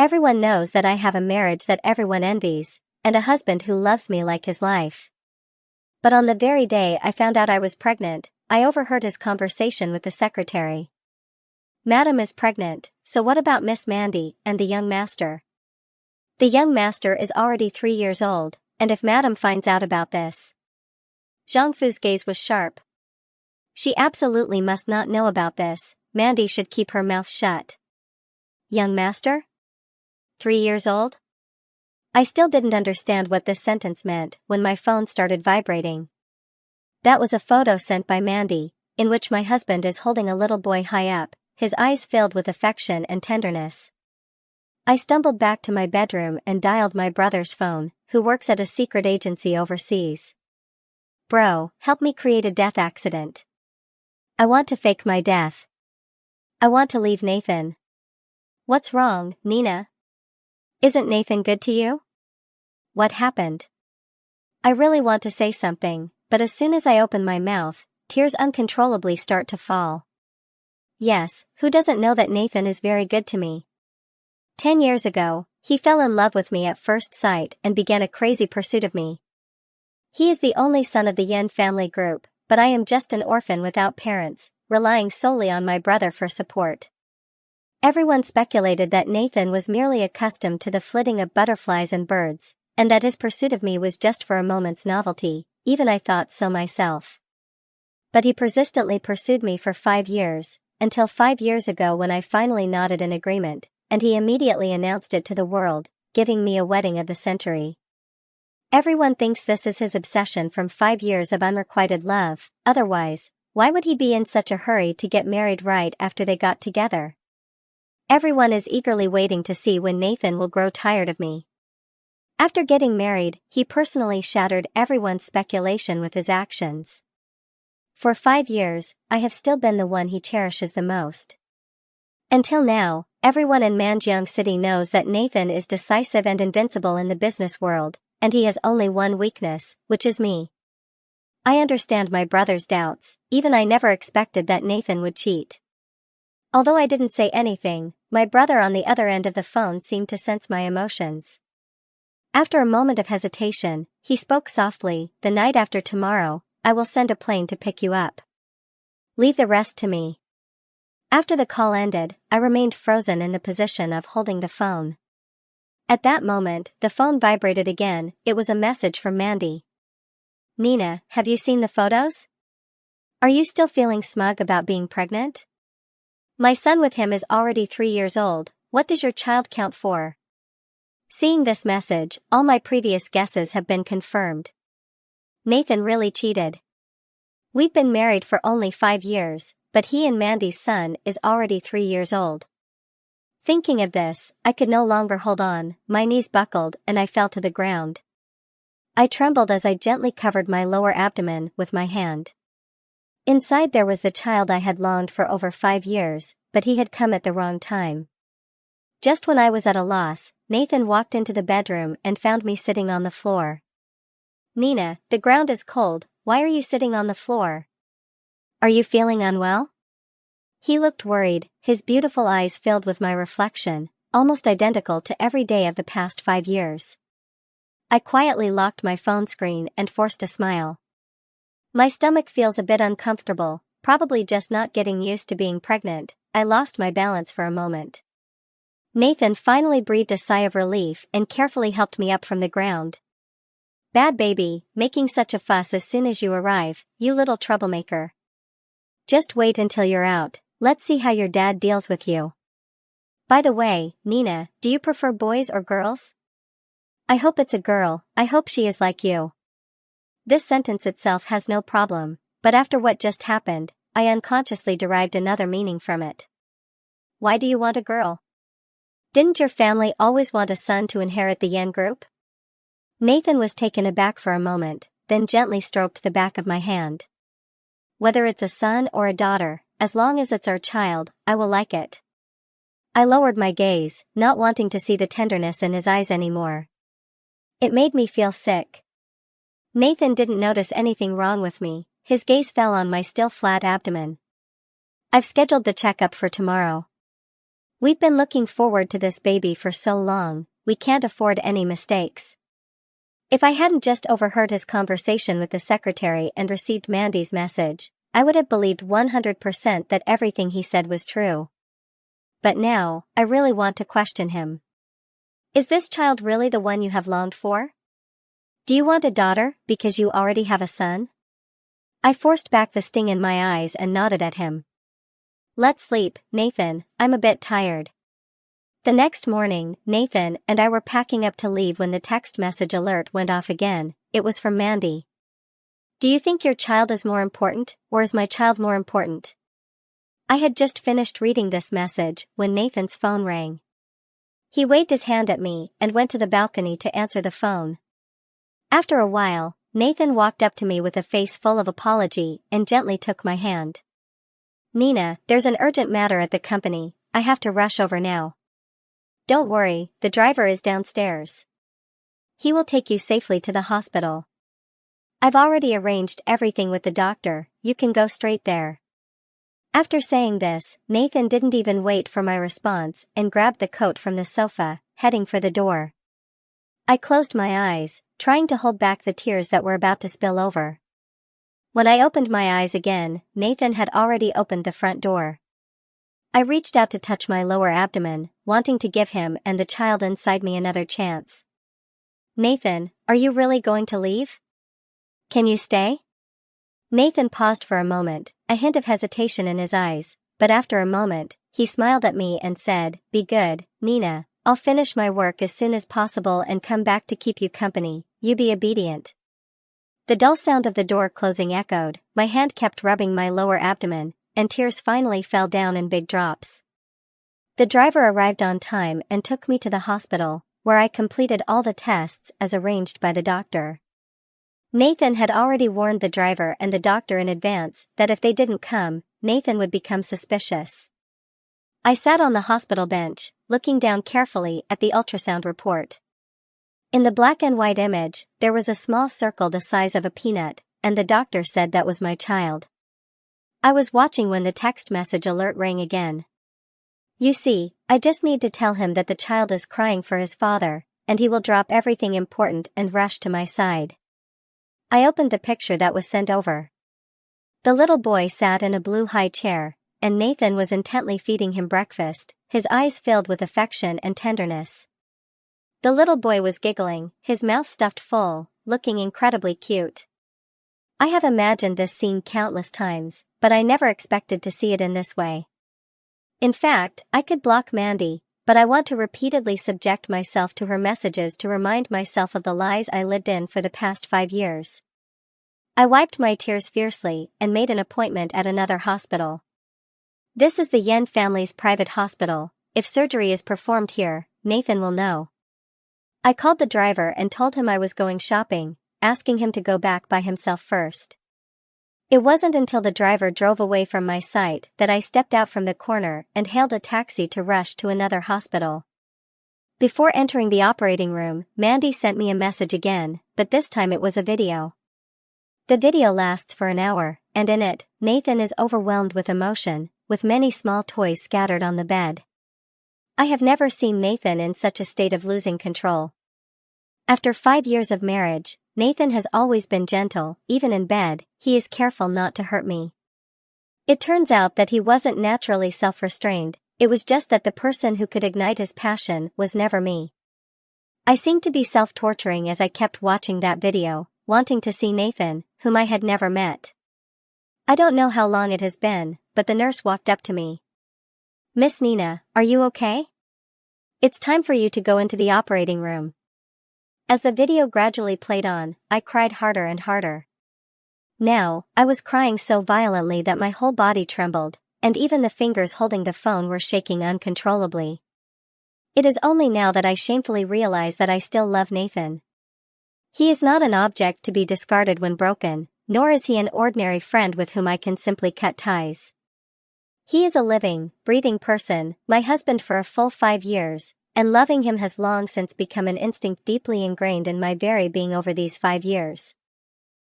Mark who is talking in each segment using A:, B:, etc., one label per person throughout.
A: Everyone knows that I have a marriage that everyone envies, and a husband who loves me like his life. But on the very day I found out I was pregnant, I overheard his conversation with the secretary. Madam is pregnant, so what about Miss Mandy and the young master? The young master is already 3 years old, and if Madam finds out about this. Zhang Fu's gaze was sharp. She absolutely must not know about this. Mandy should keep her mouth shut. Young master? 3 years old? I still didn't understand what this sentence meant when my phone started vibrating. That was a photo sent by Mandy, in which my husband is holding a little boy high up, his eyes filled with affection and tenderness. I stumbled back to my bedroom and dialed my brother's phone, who works at a secret agency overseas. Bro, help me create a death accident. I want to fake my death. I want to leave Nathan. What's wrong, Nina? Isn't Nathan good to you? What happened? I really want to say something, but as soon as I open my mouth, tears uncontrollably start to fall. Yes, who doesn't know that Nathan is very good to me? 10 years ago, he fell in love with me at first sight and began a crazy pursuit of me. He is the only son of the Yen family group, but I am just an orphan without parents, relying solely on my brother for support. Everyone speculated that Nathan was merely accustomed to the flitting of butterflies and birds, and that his pursuit of me was just for a moment's novelty. Even I thought so myself. But he persistently pursued me for 5 years, until 5 years ago when I finally nodded an agreement, and he immediately announced it to the world, giving me a wedding of the century. Everyone thinks this is his obsession from 5 years of unrequited love. Otherwise, why would he be in such a hurry to get married right after they got together? Everyone is eagerly waiting to see when Nathan will grow tired of me. After getting married, he personally shattered everyone's speculation with his actions. For 5 years, I have still been the one he cherishes the most. Until now, everyone in Manjiang City knows that Nathan is decisive and invincible in the business world, and he has only one weakness, which is me. I understand my brother's doubts. Even I never expected that Nathan would cheat. Although I didn't say anything, my brother on the other end of the phone seemed to sense my emotions. After a moment of hesitation, he spoke softly. The night after tomorrow, I will send a plane to pick you up. Leave the rest to me. After the call ended, I remained frozen in the position of holding the phone. At that moment, the phone vibrated again. It was a message from Mandy. Nina, have you seen the photos? Are you still feeling smug about being pregnant? My son with him is already 3 years old. What does your child count for? Seeing this message, all my previous guesses have been confirmed. Nathan really cheated. We've been married for only 5 years, but he and Mandy's son is already 3 years old. Thinking of this, I could no longer hold on. My knees buckled and I fell to the ground. I trembled as I gently covered my lower abdomen with my hand. Inside there was the child I had longed for over 5 years, but he had come at the wrong time. Just when I was at a loss, Nathan walked into the bedroom and found me sitting on the floor. Nina, the ground is cold. Why are you sitting on the floor? Are you feeling unwell? He looked worried, his beautiful eyes filled with my reflection, almost identical to every day of the past 5 years. I quietly locked my phone screen and forced a smile. My stomach feels a bit uncomfortable, probably just not getting used to being pregnant. I lost my balance for a moment. Nathan finally breathed a sigh of relief and carefully helped me up from the ground. Bad baby, making such a fuss as soon as you arrive, you little troublemaker. Just wait until you're out, let's see how your dad deals with you. By the way, Nina, do you prefer boys or girls? I hope it's a girl. I hope she is like you. This sentence itself has no problem, but after what just happened, I unconsciously derived another meaning from it. Why do you want a girl? Didn't your family always want a son to inherit the Yen group? Nathan was taken aback for a moment, then gently stroked the back of my hand. Whether it's a son or a daughter, as long as it's our child, I will like it. I lowered my gaze, not wanting to see the tenderness in his eyes anymore. It made me feel sick. Nathan didn't notice anything wrong with me. His gaze fell on my still flat abdomen. I've scheduled the checkup for tomorrow. We've been looking forward to this baby for so long, we can't afford any mistakes. If I hadn't just overheard his conversation with the secretary and received Mandy's message, I would have believed 100% that everything he said was true. But now, I really want to question him. Is this child really the one you have longed for? Do you want a daughter because you already have a son? I forced back the sting in my eyes and nodded at him. Let's sleep, Nathan, I'm a bit tired. The next morning, Nathan and I were packing up to leave when the text message alert went off again. It was from Mandy. Do you think your child is more important, or is my child more important? I had just finished reading this message when Nathan's phone rang. He waved his hand at me and went to the balcony to answer the phone. After a while, Nathan walked up to me with a face full of apology and gently took my hand. Nina, there's an urgent matter at the company, I have to rush over now. Don't worry, the driver is downstairs. He will take you safely to the hospital. I've already arranged everything with the doctor, you can go straight there. After saying this, Nathan didn't even wait for my response and grabbed the coat from the sofa, heading for the door. I closed my eyes, trying to hold back the tears that were about to spill over. When I opened my eyes again, Nathan had already opened the front door. I reached out to touch my lower abdomen, wanting to give him and the child inside me another chance. Nathan, are you really going to leave? Can you stay? Nathan paused for a moment, a hint of hesitation in his eyes, but after a moment, he smiled at me and said, Be good, Nina, I'll finish my work as soon as possible and come back to keep you company, you be obedient. The dull sound of the door closing echoed, my hand kept rubbing my lower abdomen, and tears finally fell down in big drops. The driver arrived on time and took me to the hospital, where I completed all the tests as arranged by the doctor. Nathan had already warned the driver and the doctor in advance that if they didn't come, Nathan would become suspicious. I sat on the hospital bench, looking down carefully at the ultrasound report. In the black and white image, there was a small circle the size of a peanut, and the doctor said that was my child. I was watching when the text message alert rang again. You see, I just need to tell him that the child is crying for his father, and he will drop everything important and rush to my side. I opened the picture that was sent over. The little boy sat in a blue high chair, and Nathan was intently feeding him breakfast, his eyes filled with affection and tenderness. The little boy was giggling, his mouth stuffed full, looking incredibly cute. I have imagined this scene countless times, but I never expected to see it in this way. In fact, I could block Mandy, but I want to repeatedly subject myself to her messages to remind myself of the lies I lived in for the past 5 years. I wiped my tears fiercely and made an appointment at another hospital. This is the Yen family's private hospital. If surgery is performed here, Nathan will know. I called the driver and told him I was going shopping, asking him to go back by himself first. It wasn't until the driver drove away from my sight that I stepped out from the corner and hailed a taxi to rush to another hospital. Before entering the operating room, Mandy sent me a message again, but this time it was a video. The video lasts for an hour, and in it, Nathan is overwhelmed with emotion, with many small toys scattered on the bed. I have never seen Nathan in such a state of losing control. After 5 years of marriage, Nathan has always been gentle, even in bed, he is careful not to hurt me. It turns out that he wasn't naturally self-restrained, it was just that the person who could ignite his passion was never me. I seemed to be self-torturing as I kept watching that video, wanting to see Nathan, whom I had never met. I don't know how long it has been, but the nurse walked up to me. Miss Nina, are you okay? It's time for you to go into the operating room. As the video gradually played on, I cried harder and harder. Now, I was crying so violently that my whole body trembled, and even the fingers holding the phone were shaking uncontrollably. It is only now that I shamefully realize that I still love Nathan. He is not an object to be discarded when broken, nor is he an ordinary friend with whom I can simply cut ties. He is a living, breathing person, my husband for a full 5 years, and loving him has long since become an instinct deeply ingrained in my very being over these 5 years.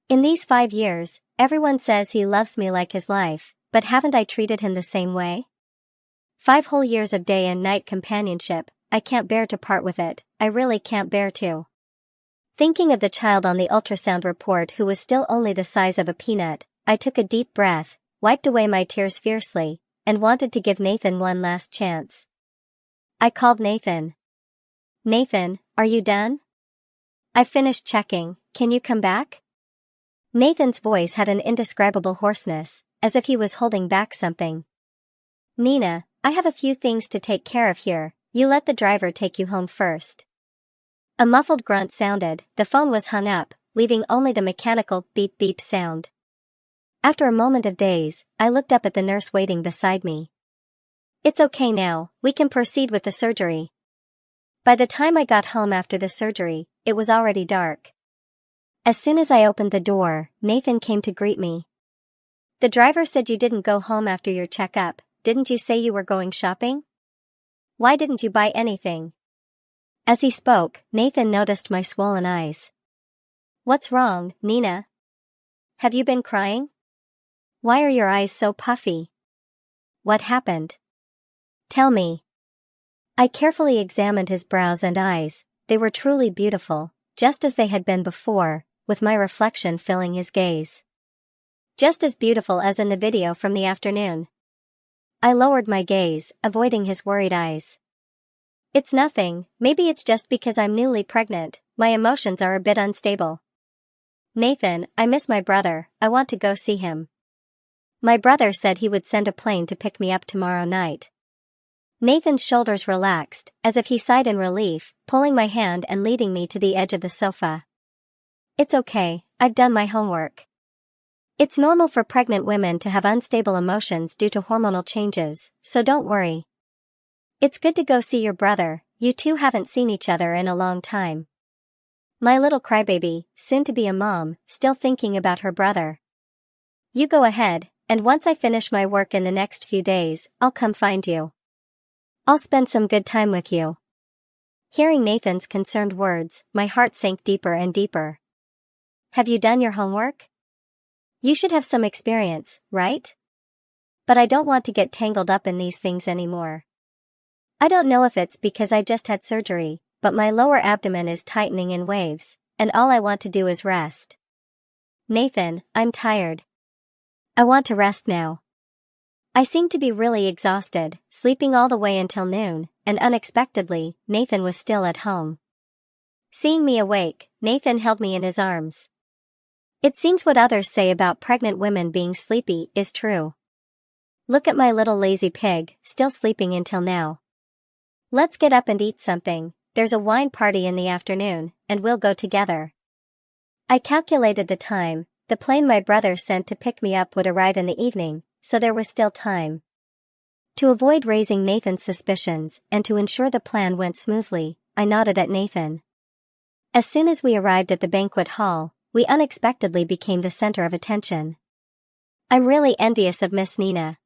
A: In these 5 years, everyone says he loves me like his life, but haven't I treated him the same way? 5 whole years of day and night companionship, I can't bear to part with it, I really can't bear to. Thinking of the child on the ultrasound report who was still only the size of a peanut, I took a deep breath, wiped away my tears fiercely, and wanted to give Nathan one last chance. I called Nathan. Nathan, are you done? I finished checking, can you come back? Nathan's voice had an indescribable hoarseness, as if he was holding back something. Nina, I have a few things to take care of here, you let the driver take you home first. A muffled grunt sounded, the phone was hung up, leaving only the mechanical beep-beep sound. After a moment of daze, I looked up at the nurse waiting beside me. It's okay now, we can proceed with the surgery. By the time I got home after the surgery, it was already dark. As soon as I opened the door, Nathan came to greet me. The driver said you didn't go home after your checkup, didn't you say you were going shopping? Why didn't you buy anything? As he spoke, Nathan noticed my swollen eyes. What's wrong, Nina? Have you been crying? Why are your eyes so puffy? What happened? Tell me. I carefully examined his brows and eyes, they were truly beautiful, just as they had been before, with my reflection filling his gaze. Just as beautiful as in the video from the afternoon. I lowered my gaze, avoiding his worried eyes. It's nothing, maybe it's just because I'm newly pregnant, my emotions are a bit unstable. Nathan, I miss my brother, I want to go see him. My brother said he would send a plane to pick me up tomorrow night. Nathan's shoulders relaxed, as if he sighed in relief, pulling my hand and leading me to the edge of the sofa. It's okay, I've done my homework. It's normal for pregnant women to have unstable emotions due to hormonal changes, so don't worry. It's good to go see your brother, you two haven't seen each other in a long time. My little crybaby, soon to be a mom, still thinking about her brother. You go ahead, and once I finish my work in the next few days, I'll come find you. I'll spend some good time with you. Hearing Nathan's concerned words, my heart sank deeper and deeper. Have you done your homework? You should have some experience, right? But I don't want to get tangled up in these things anymore. I don't know if it's because I just had surgery, but my lower abdomen is tightening in waves, and all I want to do is rest. Nathan, I'm tired. I want to rest now. I seemed to be really exhausted, sleeping all the way until noon, and unexpectedly, Nathan was still at home. Seeing me awake, Nathan held me in his arms. It seems what others say about pregnant women being sleepy is true. Look at my little lazy pig, still sleeping until now. Let's get up and eat something, there's a wine party in the afternoon, and we'll go together. I calculated the time, the plane my brother sent to pick me up would arrive in the evening, so there was still time. To avoid raising Nathan's suspicions, and to ensure the plan went smoothly, I nodded at Nathan. As soon as we arrived at the banquet hall, we unexpectedly became the center of attention. I'm really envious of Miss Nina.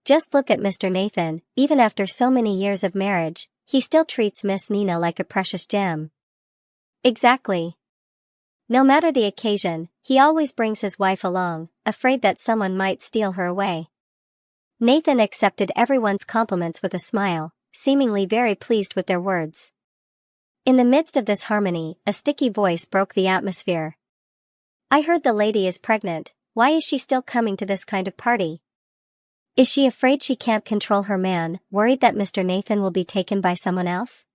A: Just look at Mr. Nathan, even after so many years of marriage, he still treats Miss Nina like a precious gem. Exactly. No matter the occasion, he always brings his wife along, afraid that someone might steal her away. Nathan accepted everyone's compliments with a smile, seemingly very pleased with their words. In the midst of this harmony, a sticky voice broke the atmosphere. I heard the lady is pregnant, why is she still coming to this kind of party? Is she afraid she can't control her man, worried that Mr. Nathan will be taken by someone else?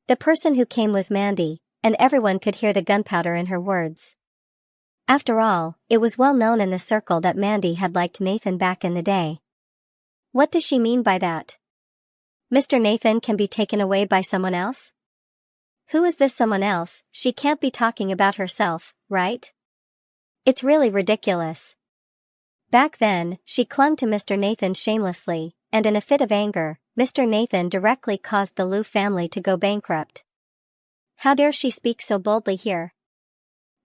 A: The person who came was Mandy, and everyone could hear the gunpowder in her words. After all, it was well known in the circle that Mandy had liked Nathan back in the day. What does she mean by that? Mr. Nathan can be taken away by someone else? Who is this someone else? She can't be talking about herself, right? It's really ridiculous. Back then, she clung to Mr. Nathan shamelessly, and in a fit of anger, Mr. Nathan directly caused the Liu family to go bankrupt. How dare she speak so boldly here?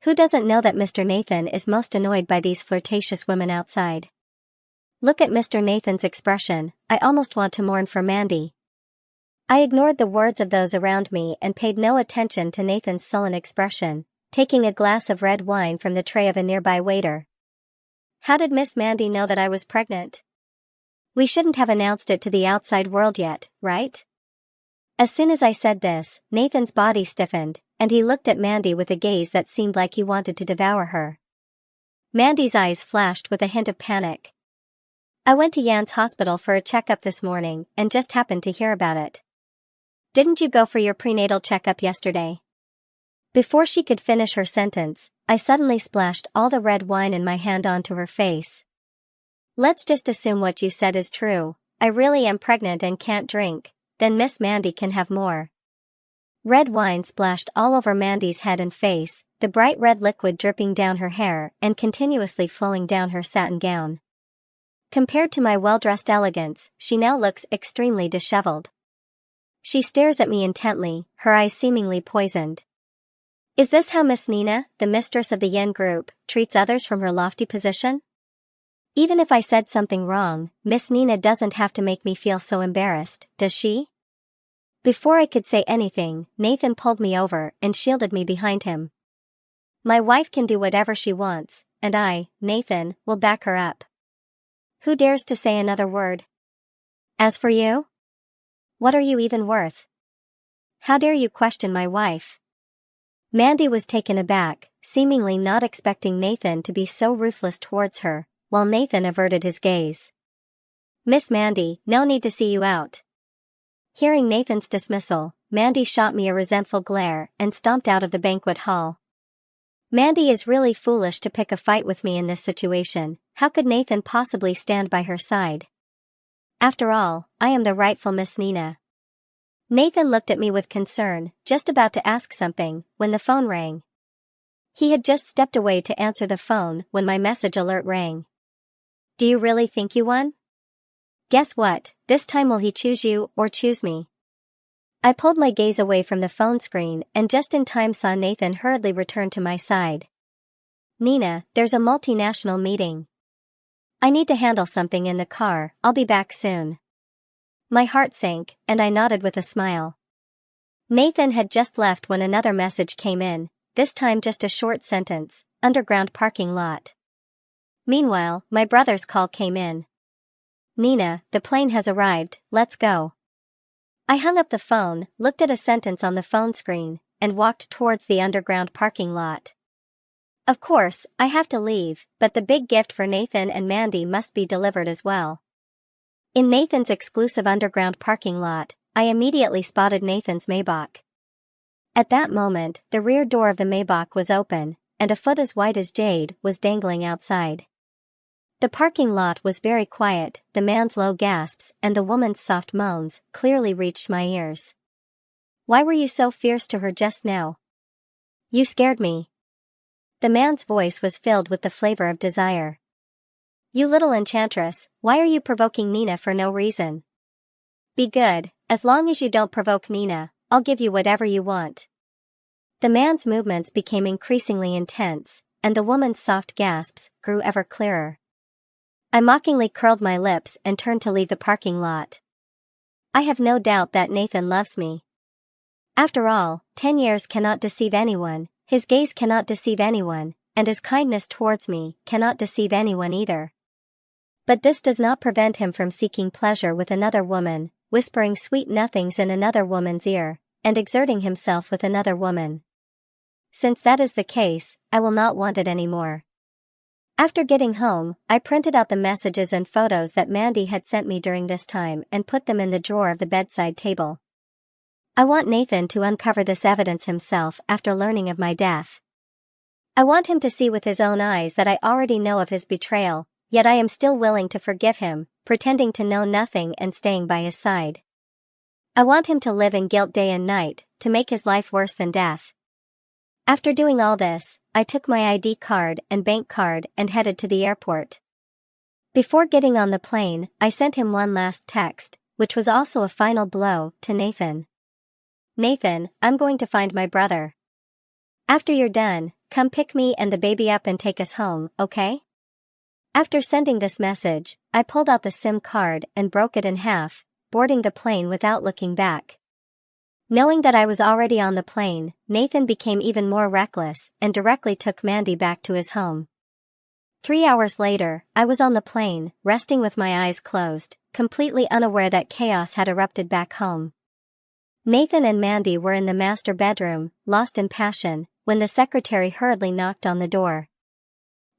A: Who doesn't know that Mr. Nathan is most annoyed by these flirtatious women outside? Look at Mr. Nathan's expression, I almost want to mourn for Mandy. I ignored the words of those around me and paid no attention to Nathan's sullen expression, taking a glass of red wine from the tray of a nearby waiter. How did Miss Mandy know that I was pregnant? We shouldn't have announced it to the outside world yet, right? As soon as I said this, Nathan's body stiffened, and he looked at Mandy with a gaze that seemed like he wanted to devour her. Mandy's eyes flashed with a hint of panic. I went to Jan's hospital for a checkup this morning and just happened to hear about it. Didn't you go for your prenatal checkup yesterday? Before she could finish her sentence, I suddenly splashed all the red wine in my hand onto her face. Let's just assume what you said is true. I really am pregnant and can't drink, then Miss Mandy can have more. Red wine splashed all over Mandy's head and face, the bright red liquid dripping down her hair and continuously flowing down her satin gown. Compared to my well-dressed elegance, she now looks extremely disheveled. She stares at me intently, her eyes seemingly poisoned. Is this how Miss Nina, the mistress of the Yen group, treats others from her lofty position? Even if I said something wrong, Miss Nina doesn't have to make me feel so embarrassed, does she? Before I could say anything, Nathan pulled me over and shielded me behind him. My wife can do whatever she wants, and I, Nathan, will back her up. Who dares to say another word? As for you? What are you even worth? How dare you question my wife? Mandy was taken aback, seemingly not expecting Nathan to be so ruthless towards her, while Nathan averted his gaze. Miss Mandy, no need to see you out. Hearing Nathan's dismissal, Mandy shot me a resentful glare and stomped out of the banquet hall. Mandy is really foolish to pick a fight with me in this situation. How could Nathan possibly stand by her side? After all, I am the rightful Miss Nina. Nathan looked at me with concern, just about to ask something, when the phone rang. He had just stepped away to answer the phone when my message alert rang. Do you really think you won? Guess what, this time will he choose you or choose me? I pulled my gaze away from the phone screen and just in time saw Nathan hurriedly return to my side. Nina, there's a multinational meeting. I need to handle something in the car, I'll be back soon. My heart sank, and I nodded with a smile. Nathan had just left when another message came in, this time just a short sentence, underground parking lot. Meanwhile, my brother's call came in. Nina, the plane has arrived, let's go. I hung up the phone, looked at a sentence on the phone screen, and walked towards the underground parking lot. Of course, I have to leave, but the big gift for Nathan and Mandy must be delivered as well. In Nathan's exclusive underground parking lot, I immediately spotted Nathan's Maybach. At that moment, the rear door of the Maybach was open, and a foot as white as jade was dangling outside. The parking lot was very quiet, the man's low gasps and the woman's soft moans clearly reached my ears. Why were you so fierce to her just now? You scared me. The man's voice was filled with the flavor of desire. You little enchantress, why are you provoking Nina for no reason? Be good, as long as you don't provoke Nina, I'll give you whatever you want. The man's movements became increasingly intense, and the woman's soft gasps grew ever clearer. I mockingly curled my lips and turned to leave the parking lot. I have no doubt that Nathan loves me. After all, 10 years cannot deceive anyone, his gaze cannot deceive anyone, and his kindness towards me cannot deceive anyone either. But this does not prevent him from seeking pleasure with another woman, whispering sweet nothings in another woman's ear, and exerting himself with another woman. Since that is the case, I will not want it anymore. After getting home, I printed out the messages and photos that Mandy had sent me during this time and put them in the drawer of the bedside table. I want Nathan to uncover this evidence himself after learning of my death. I want him to see with his own eyes that I already know of his betrayal, yet I am still willing to forgive him, pretending to know nothing and staying by his side. I want him to live in guilt day and night, to make his life worse than death. After doing all this, I took my ID card and bank card and headed to the airport. Before getting on the plane, I sent him one last text, which was also a final blow to Nathan. Nathan, I'm going to find my brother. After you're done, come pick me and the baby up and take us home, okay? After sending this message, I pulled out the SIM card and broke it in half, boarding the plane without looking back. Knowing that I was already on the plane, Nathan became even more reckless and directly took Mandy back to his home. 3 hours later, I was on the plane, resting with my eyes closed, completely unaware that chaos had erupted back home. Nathan and Mandy were in the master bedroom, lost in passion, when the secretary hurriedly knocked on the door.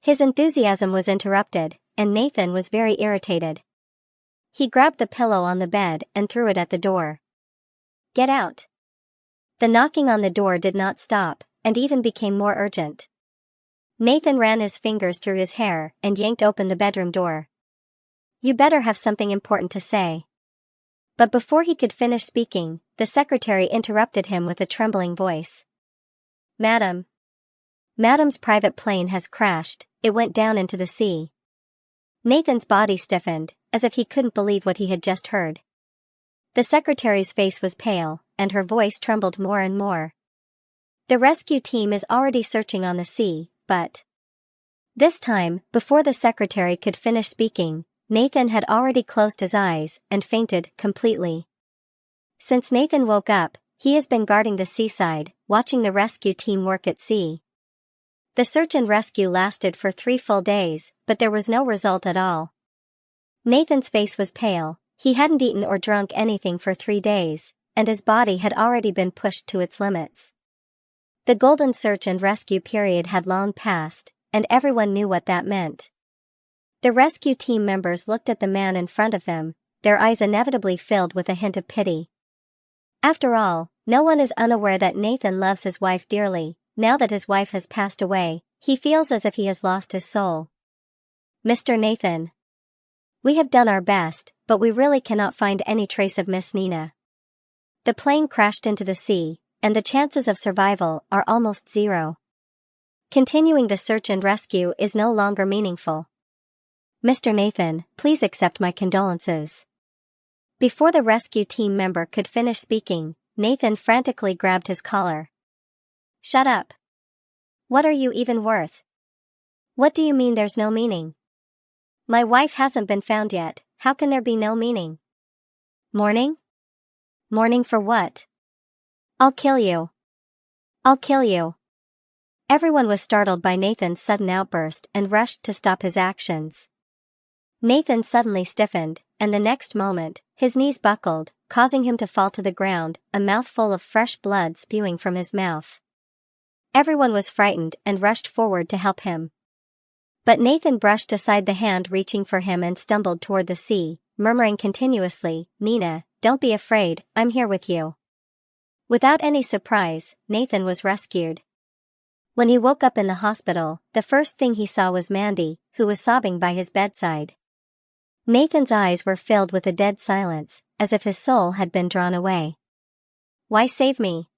A: His enthusiasm was interrupted, and Nathan was very irritated. He grabbed the pillow on the bed and threw it at the door. "Get out!" The knocking on the door did not stop, and even became more urgent. Nathan ran his fingers through his hair and yanked open the bedroom door. "You better have something important to say." But before he could finish speaking, the secretary interrupted him with a trembling voice. "Madam. Madam's private plane has crashed, it went down into the sea." Nathan's body stiffened, as if he couldn't believe what he had just heard. The secretary's face was pale, and her voice trembled more and more. "The rescue team is already searching on the sea, but..." This time, before the secretary could finish speaking, Nathan had already closed his eyes and fainted completely. Since Nathan woke up, he has been guarding the seaside, watching the rescue team work at sea. The search and rescue lasted for 3 full days, but there was no result at all. Nathan's face was pale, he hadn't eaten or drunk anything for 3 days, and his body had already been pushed to its limits. The golden search and rescue period had long passed, and everyone knew what that meant. The rescue team members looked at the man in front of them, their eyes inevitably filled with a hint of pity. After all, no one is unaware that Nathan loves his wife dearly. Now that his wife has passed away, he feels as if he has lost his soul. "Mr. Nathan. We have done our best, but we really cannot find any trace of Miss Nina. The plane crashed into the sea, and the chances of survival are almost zero. Continuing the search and rescue is no longer meaningful. Mr. Nathan, please accept my condolences." Before the rescue team member could finish speaking, Nathan frantically grabbed his collar. "Shut up. What are you even worth? What do you mean there's no meaning? My wife hasn't been found yet, how can there be no meaning? Mourning? Mourning for what? I'll kill you. I'll kill you." Everyone was startled by Nathan's sudden outburst and rushed to stop his actions. Nathan suddenly stiffened, and the next moment, his knees buckled, causing him to fall to the ground, a mouthful of fresh blood spewing from his mouth. Everyone was frightened and rushed forward to help him. But Nathan brushed aside the hand reaching for him and stumbled toward the sea, murmuring continuously, "Nina, don't be afraid, I'm here with you." Without any surprise, Nathan was rescued. When he woke up in the hospital, the first thing he saw was Mandy, who was sobbing by his bedside. Nathan's eyes were filled with a dead silence, as if his soul had been drawn away. "Why save me?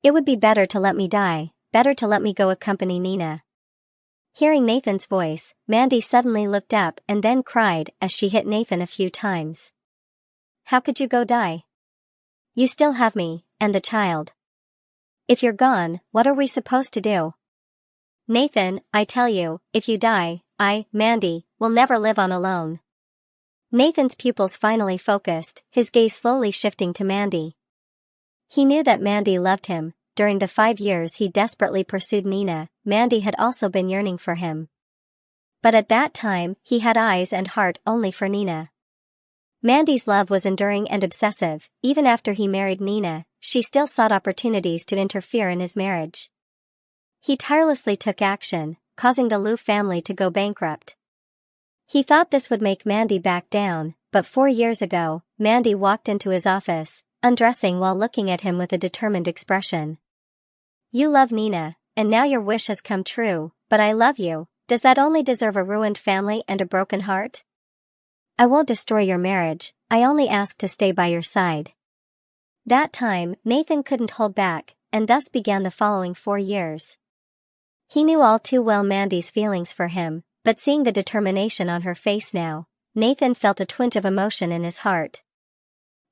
A: It would be better to let me die, better to let me go accompany Nina." Hearing Nathan's voice, Mandy suddenly looked up and then cried as she hit Nathan a few times. "How could you go die? You still have me, and the child. If you're gone, what are we supposed to do? Nathan, I tell you, if you die, Mandy, will never live on alone." Nathan's pupils finally focused, his gaze slowly shifting to Mandy. He knew that Mandy loved him. During the 5 years he desperately pursued Nina, Mandy had also been yearning for him. But at that time, he had eyes and heart only for Nina. Mandy's love was enduring and obsessive. Even after he married Nina, she still sought opportunities to interfere in his marriage. He tirelessly took action, causing the Liu family to go bankrupt. He thought this would make Mandy back down, but 4 years ago, Mandy walked into his office, undressing while looking at him with a determined expression. "You love Nina, and now your wish has come true, but I love you. Does that only deserve a ruined family and a broken heart? I won't destroy your marriage, I only ask to stay by your side." That time, Nathan couldn't hold back, and thus began the following 4 years. He knew all too well Mandy's feelings for him, but seeing the determination on her face now, Nathan felt a twinge of emotion in his heart.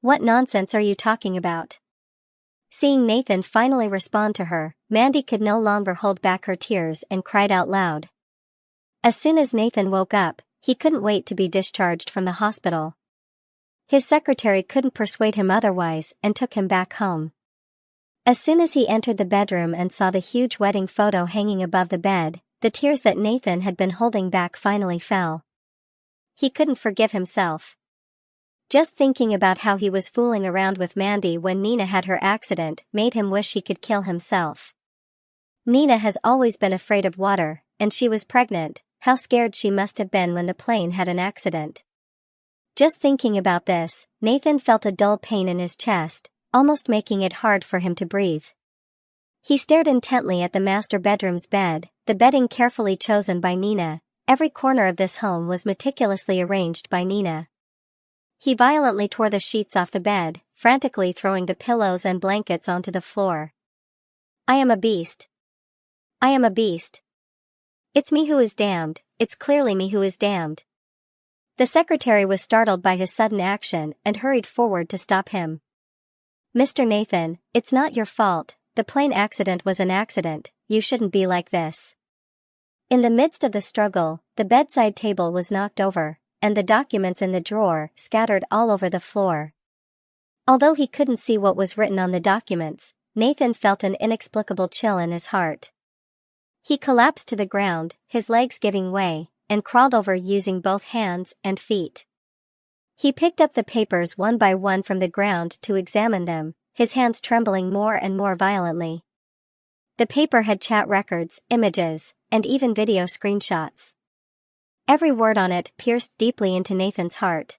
A: "What nonsense are you talking about?" Seeing Nathan finally respond to her, Mandy could no longer hold back her tears and cried out loud. As soon as Nathan woke up, he couldn't wait to be discharged from the hospital. His secretary couldn't persuade him otherwise and took him back home. As soon as he entered the bedroom and saw the huge wedding photo hanging above the bed, the tears that Nathan had been holding back finally fell. He couldn't forgive himself. Just thinking about how he was fooling around with Mandy when Nina had her accident made him wish he could kill himself. Nina has always been afraid of water, and she was pregnant. How scared she must have been when the plane had an accident. Just thinking about this, Nathan felt a dull pain in his chest, almost making it hard for him to breathe. He stared intently at the master bedroom's bed, the bedding carefully chosen by Nina. Every corner of this home was meticulously arranged by Nina. He violently tore the sheets off the bed, frantically throwing the pillows and blankets onto the floor. I am a beast. I am a beast. It's me who is damned, it's clearly me who is damned. The secretary was startled by his sudden action and hurried forward to stop him. Mr. Nathan, it's not your fault, the plane accident was an accident, you shouldn't be like this. In the midst of the struggle, the bedside table was knocked over, and the documents in the drawer scattered all over the floor. Although he couldn't see what was written on the documents, Nathan felt an inexplicable chill in his heart. He collapsed to the ground, his legs giving way, and crawled over using both hands and feet. He picked up the papers one by one from the ground to examine them, his hands trembling more and more violently. The paper had chat records, images, and even video screenshots. Every word on it pierced deeply into Nathan's heart.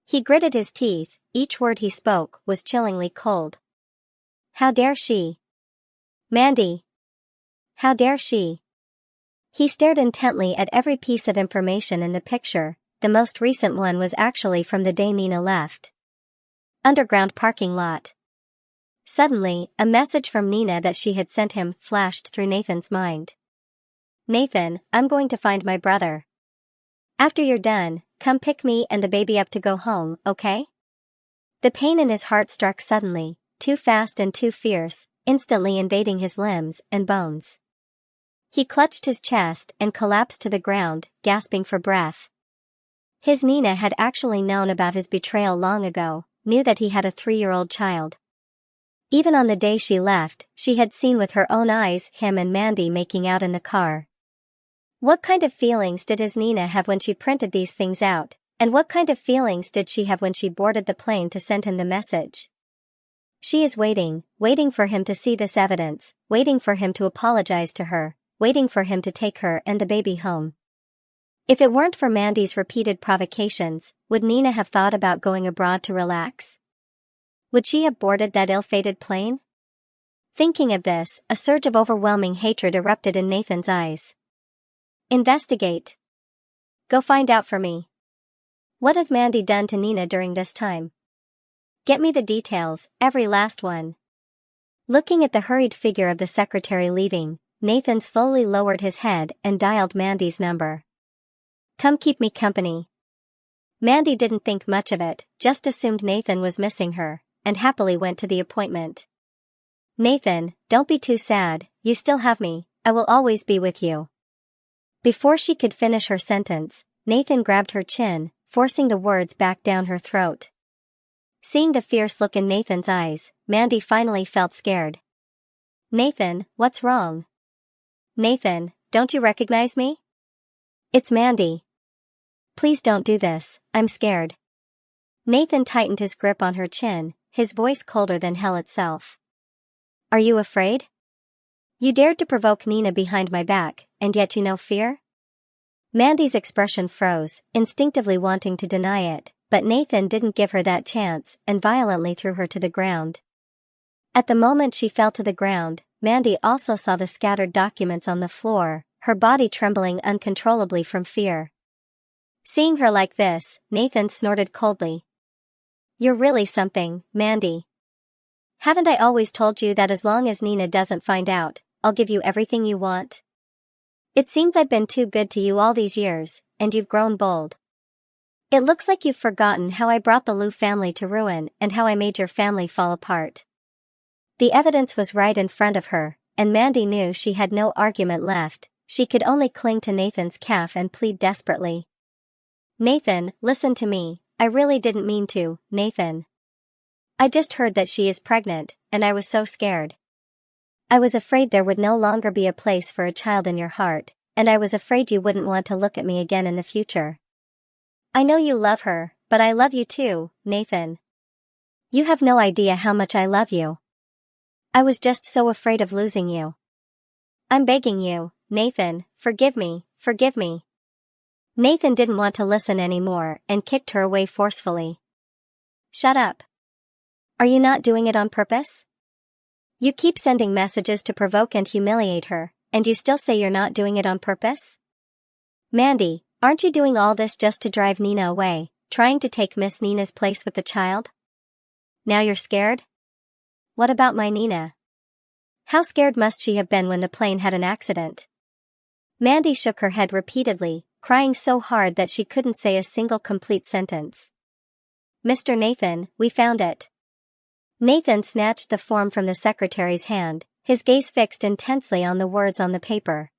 A: He gritted his teeth, each word he spoke was chillingly cold. How dare she? Mandy! How dare she? He stared intently at every piece of information in the picture. The most recent one was actually from the day Nina left. Underground parking lot. Suddenly, a message from Nina that she had sent him flashed through Nathan's mind. Nathan, I'm going to find my brother. After you're done, come pick me and the baby up to go home, okay? The pain in his heart struck suddenly, too fast and too fierce, instantly invading his limbs and bones. He clutched his chest and collapsed to the ground, gasping for breath. His Nina had actually known about his betrayal long ago, knew that he had a 3-year-old child. Even on the day she left, she had seen with her own eyes him and Mandy making out in the car. What kind of feelings did his Nina have when she printed these things out, and what kind of feelings did she have when she boarded the plane to send him the message? She is waiting for him to see this evidence, waiting for him to apologize to her, waiting for him to take her and the baby home. If it weren't for Mandy's repeated provocations, would Nina have thought about going abroad to relax? Would she have boarded that ill-fated plane? Thinking of this, a surge of overwhelming hatred erupted in Nathan's eyes. Investigate. Go find out for me. What has Mandy done to Nina during this time? Get me the details, every last one. Looking at the hurried figure of the secretary leaving, Nathan slowly lowered his head and dialed Mandy's number. Come keep me company. Mandy didn't think much of it, just assumed Nathan was missing her, and happily went to the appointment. Nathan, don't be too sad, you still have me, I will always be with you. Before she could finish her sentence, Nathan grabbed her chin, forcing the words back down her throat. Seeing the fierce look in Nathan's eyes, Mandy finally felt scared. Nathan, what's wrong? Nathan, don't you recognize me? It's Mandy. Please don't do this, I'm scared. Nathan tightened his grip on her chin, his voice colder than hell itself. Are you afraid? You dared to provoke Nina behind my back, and yet you know fear? Mandy's expression froze, instinctively wanting to deny it, but Nathan didn't give her that chance and violently threw her to the ground. At the moment she fell to the ground, Mandy also saw the scattered documents on the floor, her body trembling uncontrollably from fear. Seeing her like this, Nathan snorted coldly. You're really something, Mandy. Haven't I always told you that as long as Nina doesn't find out, I'll give you everything you want? It seems I've been too good to you all these years, and you've grown bold. It looks like you've forgotten how I brought the Liu family to ruin and how I made your family fall apart. The evidence was right in front of her, and Mandy knew she had no argument left. She could only cling to Nathan's calf and plead desperately. Nathan, listen to me, I really didn't mean to, Nathan. I just heard that she is pregnant, and I was so scared. I was afraid there would no longer be a place for a child in your heart, and I was afraid you wouldn't want to look at me again in the future. I know you love her, But I love you too, Nathan. You have no idea how much I love you. I was just so afraid of losing you. I'm begging you, Nathan, forgive me, forgive me. Nathan didn't want to listen anymore and kicked her away forcefully. Shut up. Are you not doing it on purpose? You keep sending messages to provoke and humiliate her, and you still say you're not doing it on purpose? Mandy, aren't you doing all this just to drive Nina away, trying to take Miss Nina's place with the child? Now you're scared? What about my Nina? How scared must she have been when the plane had an accident? Mandy shook her head repeatedly, crying so hard that she couldn't say a single complete sentence. Mr. Nathan, we found it. Nathan snatched the form from the secretary's hand, his gaze fixed intensely on the words on the paper.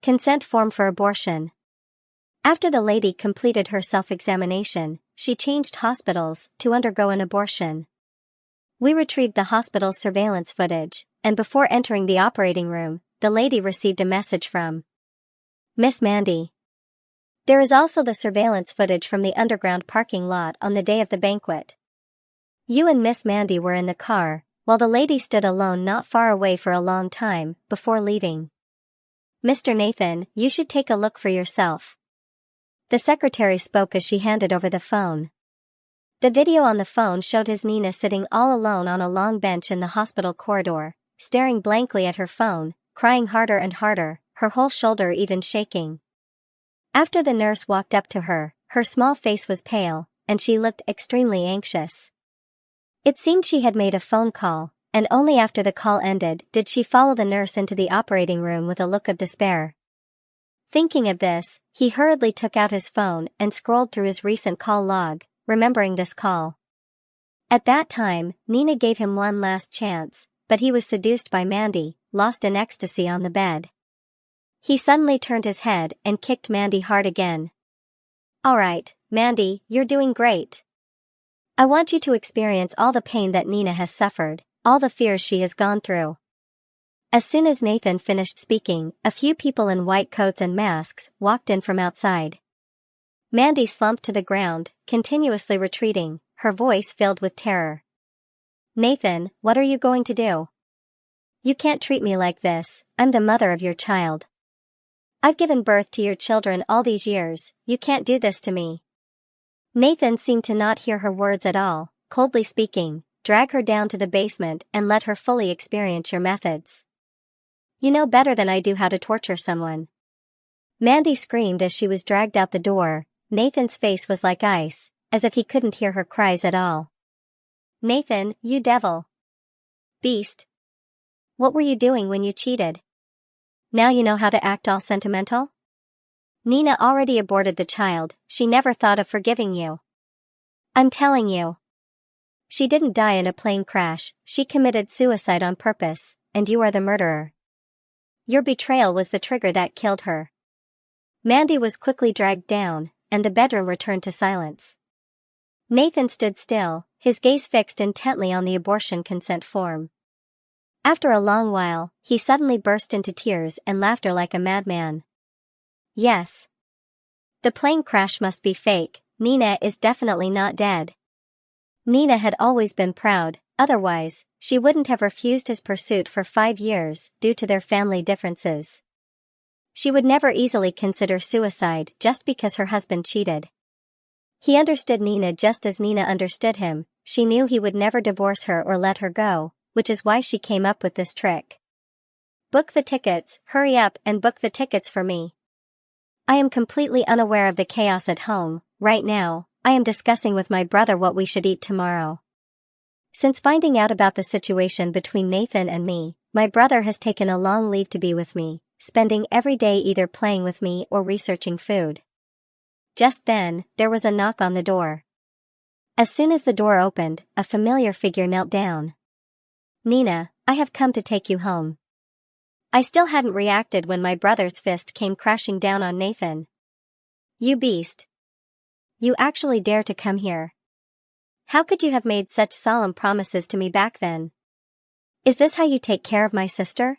A: Consent form for abortion. After the lady completed her self-examination, she changed hospitals to undergo an abortion. We retrieved the hospital's surveillance footage, and before entering the operating room, the lady received a message from Miss Mandy. There is also the surveillance footage from the underground parking lot on the day of the banquet. You and Miss Mandy were in the car, while the lady stood alone not far away for a long time, before leaving. Mr. Nathan, you should take a look for yourself. The secretary spoke as she handed over the phone. The video on the phone showed his Nina sitting all alone on a long bench in the hospital corridor, staring blankly at her phone, crying harder and harder, her whole shoulder even shaking. After the nurse walked up to her, her small face was pale, and she looked extremely anxious. It seemed she had made a phone call, and only after the call ended did she follow the nurse into the operating room with a look of despair. Thinking of this, he hurriedly took out his phone and scrolled through his recent call log, remembering this call. At that time, Nina gave him one last chance, but he was seduced by Mandy, lost in ecstasy on the bed. He suddenly turned his head and kicked Mandy hard again. All right, Mandy, you're doing great. I want you to experience all the pain that Nina has suffered, all the fears she has gone through. As soon as Nathan finished speaking, a few people in white coats and masks walked in from outside. Mandy slumped to the ground, continuously retreating, her voice filled with terror. Nathan, what are you going to do? You can't treat me like this, I'm the mother of your child. I've given birth to your children all these years, you can't do this to me. Nathan seemed to not hear her words at all, coldly speaking, drag her down to the basement and let her fully experience your methods. You know better than I do how to torture someone. Mandy screamed as she was dragged out the door. Nathan's face was like ice, as if he couldn't hear her cries at all. Nathan, you devil. Beast. What were you doing when you cheated? Now you know how to act all sentimental? Nina already aborted the child, she never thought of forgiving you. I'm telling you. She didn't die in a plane crash, she committed suicide on purpose, and you are the murderer. Your betrayal was the trigger that killed her. Mandy was quickly dragged down, and the bedroom returned to silence. Nathan stood still, his gaze fixed intently on the abortion consent form. After a long while, he suddenly burst into tears and laughter like a madman. Yes. The plane crash must be fake, Nina is definitely not dead. Nina had always been proud, otherwise, she wouldn't have refused his pursuit for 5 years due to their family differences. She would never easily consider suicide just because her husband cheated. He understood Nina just as Nina understood him, she knew he would never divorce her or let her go, which is why she came up with this trick. Book the tickets, hurry up and book the tickets for me. I am completely unaware of the chaos at home. Right now, I am discussing with my brother what we should eat tomorrow. Since finding out about the situation between Nathan and me, my brother has taken a long leave to be with me, spending every day either playing with me or researching food. Just then, there was a knock on the door. As soon as the door opened, a familiar figure knelt down. Nina, I have come to take you home. I still hadn't reacted when my brother's fist came crashing down on Nathan. You beast. You actually dare to come here. How could you have made such solemn promises to me back then? Is this how you take care of my sister?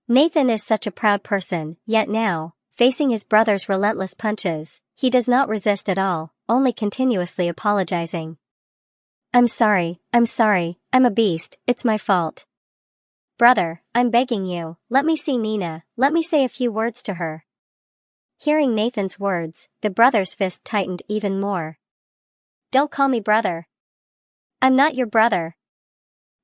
A: Nathan is such a proud person, yet now, Facing his brother's relentless punches, he does not resist at all, only continuously apologizing. I'm sorry, I'm a beast, it's my fault. Brother, I'm begging you, let me see Nina, let me say a few words to her. Hearing Nathan's words, the brother's fist tightened even more. Don't call me brother. I'm not your brother.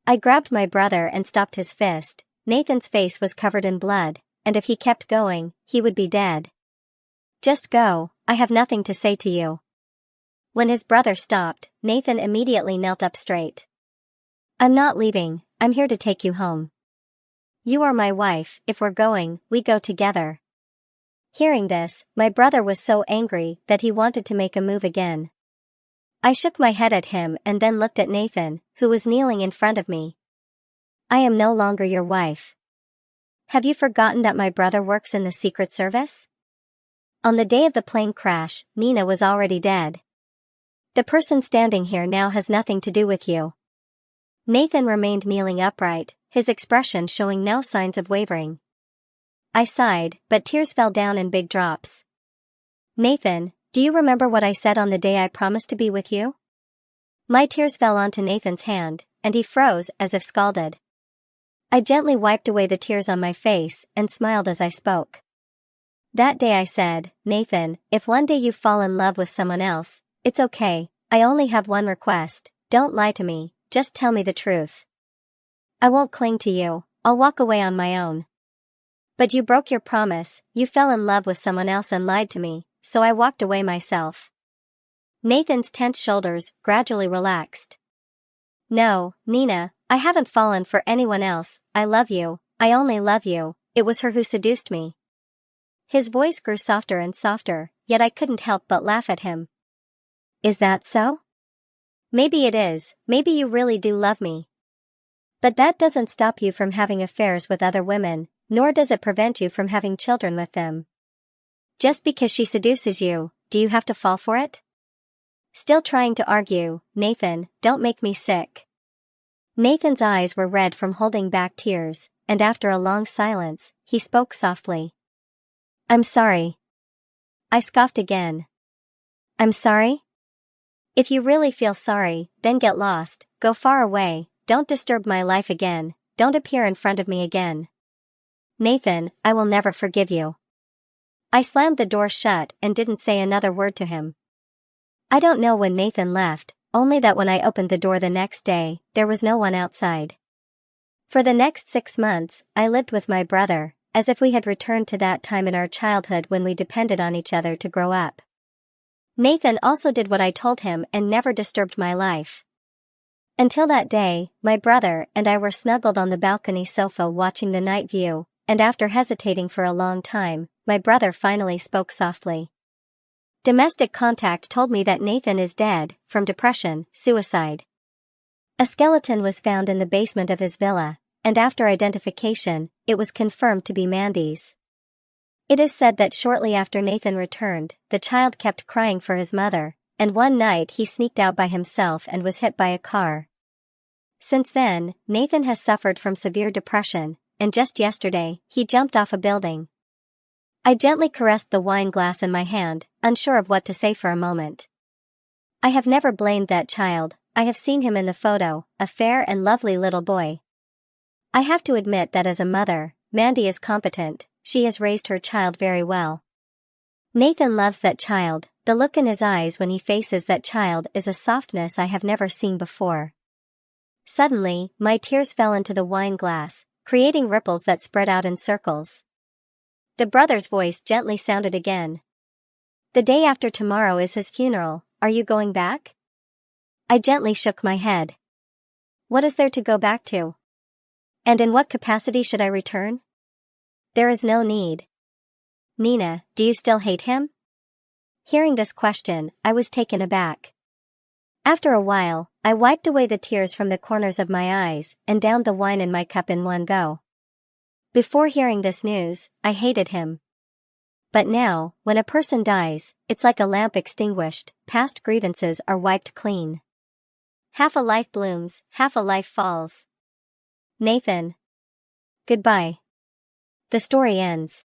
A: I grabbed my brother and stopped his fist. Nathan's face was covered in blood, and if he kept going, he would be dead. Just go, I have nothing to say to you. When his brother stopped, Nathan immediately knelt up straight. I'm not leaving, I'm here to take you home. You are my wife, if we're going, we go together. Hearing this, my brother was so angry that he wanted to make a move again. I shook my head at him and then looked at Nathan, who was kneeling in front of me. I am no longer your wife. Have you forgotten that my brother works in the Secret Service? On the day of the plane crash, Nina was already dead. The person standing here now has nothing to do with you. Nathan remained kneeling upright, his expression showing no signs of wavering. I sighed, but tears fell down in big drops. Nathan, do you remember what I said on the day I promised to be with you? My tears fell onto Nathan's hand, and he froze as if scalded. I gently wiped away the tears on my face and smiled as I spoke. That day I said, Nathan, if one day you fall in love with someone else, it's okay, I only have one request, don't lie to me, just tell me the truth. I won't cling to you, I'll walk away on my own. But you broke your promise, you fell in love with someone else and lied to me, so I walked away myself. Nathan's tense shoulders gradually relaxed. No, Nina, I haven't fallen for anyone else, I love you, I only love you, it was her who seduced me. His voice grew softer and softer, yet I couldn't help but laugh at him. Is that so? Maybe it is, maybe you really do love me. But that doesn't stop you from having affairs with other women, nor does it prevent you from having children with them. Just because she seduces you, do you have to fall for it? Still trying to argue, Nathan, don't make me sick. Nathan's eyes were red from holding back tears, and after a long silence, he spoke softly. I'm sorry. I scoffed again. I'm sorry? If you really feel sorry, then get lost, go far away, don't disturb my life again, don't appear in front of me again. Nathan, I will never forgive you. I slammed the door shut and didn't say another word to him. I don't know when Nathan left, only that when I opened the door the next day, there was no one outside. For the next 6 months, I lived with my brother, as if we had returned to that time in our childhood when we depended on each other to grow up. Nathan also did what I told him and never disturbed my life. Until that day, my brother and I were snuggled on the balcony sofa watching the night view, and after hesitating for a long time, my brother finally spoke softly. Domestic contact told me that Nathan is dead, from depression, suicide. A skeleton was found in the basement of his villa, and after identification, it was confirmed to be Mandy's. It is said that shortly after Nathan returned, the child kept crying for his mother, and one night he sneaked out by himself and was hit by a car. Since then, Nathan has suffered from severe depression, and just yesterday, he jumped off a building. I gently caressed the wine glass in my hand, unsure of what to say for a moment. I have never blamed that child, I have seen him in the photo, a fair and lovely little boy. I have to admit that as a mother, Mandy is competent, she has raised her child very well. Nathan loves that child, the look in his eyes when he faces that child is a softness I have never seen before. Suddenly, my tears fell into the wine glass, creating ripples that spread out in circles. The brother's voice gently sounded again. The day after tomorrow is his funeral, are you going back? I gently shook my head. What is there to go back to? And in what capacity should I return? There is no need. Nina, do you still hate him? Hearing this question, I was taken aback. After a while, I wiped away the tears from the corners of my eyes and downed the wine in my cup in one go. Before hearing this news, I hated him. But now, when a person dies, it's like a lamp extinguished, past grievances are wiped clean. Half a life blooms, half a life falls. Nathan. Goodbye. The story ends.